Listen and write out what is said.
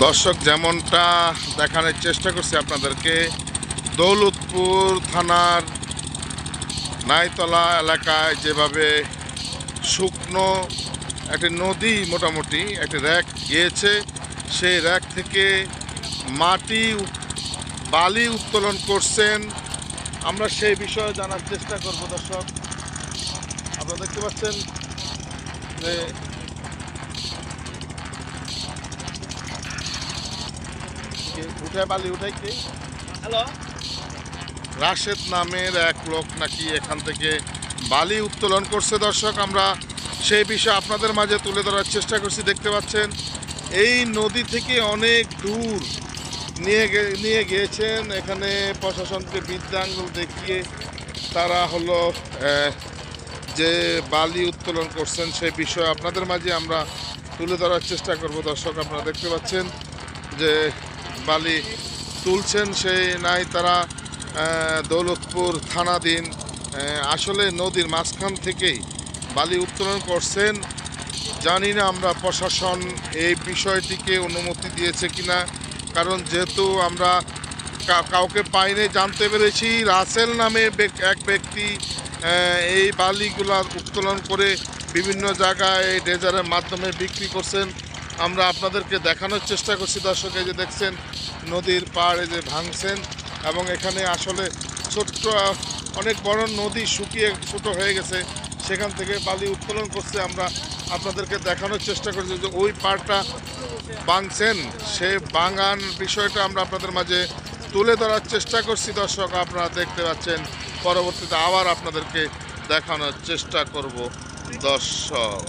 দর্শক, যেমনটা দেখানোর চেষ্টা করছি আপনাদেরকে, দৌলতপুর থানার নাইতলা এলাকায় যেভাবে শুকনো একটি নদী, মোটামুটি একটি র্যাক গিয়েছে, সেই র্যাক থেকে বালি উত্তোলন করছেন। আমরা সেই বিষয়ে জানার চেষ্টা করব। দর্শক, আপনারা দেখতে পাচ্ছেন যে বালি উঠাই কে? হ্যালো, রাশেদ নামের এক লোক নাকি এখান থেকে বালি উত্তোলন করছে। দর্শক, আমরা সেই বিষয়ে আপনাদের মাঝে তুলে ধরার চেষ্টা করছি। দেখতে পাচ্ছেন এই নদী থেকে অনেক দূর নিয়ে গিয়েছেন। এখানে প্রশাসনকে বৃদ্ধাঙ্গুল দেখিয়ে তারা হলো যে বালি উত্তোলন করছেন সেই বিষয়ে আপনাদের মাঝে আমরা তুলে ধরার চেষ্টা করব। দর্শক, আপনারা দেখতে পাচ্ছেন যে বালি তুলছেন সেই নাই তারা দৌলতপুর থানাধীন আসলে নদীর মাঝখান থেকেই বালি উত্তোলন করছেন। জানি না আমরা প্রশাসন এই বিষয়টিকে অনুমতি দিয়েছে কিনা, কারণ যেহেতু আমরা কাউকে পাইনি। জানতে পেরেছি রাসেল নামে এক ব্যক্তি এই বালিগুলা উত্তোলন করে বিভিন্ন জায়গায় ড্রেজারের মাধ্যমে বিক্রি করছেন। আমরা আপনাদেরকে দেখানোর চেষ্টা করছি। দর্শক, এই যে দেখছেন নদীর পাড়ে যে ভাঙছেন, এবং এখানে আসলে ছোট্ট অনেক বড় নদী শুকিয়ে ছোট হয়ে গেছে, সেখান থেকে বালি উত্তোলন করছে। আমরা আপনাদেরকে দেখানোর চেষ্টা করছি যে ওই পাড়টা ভাঙছেন, সে ভাঙান বিষয়টা আমরা আপনাদের মাঝে তুলে ধরার চেষ্টা করছি। দর্শক, আপনারা দেখতে পাচ্ছেন, পরবর্তীতে আবার আপনাদেরকে দেখানোর চেষ্টা করব। দর্শক।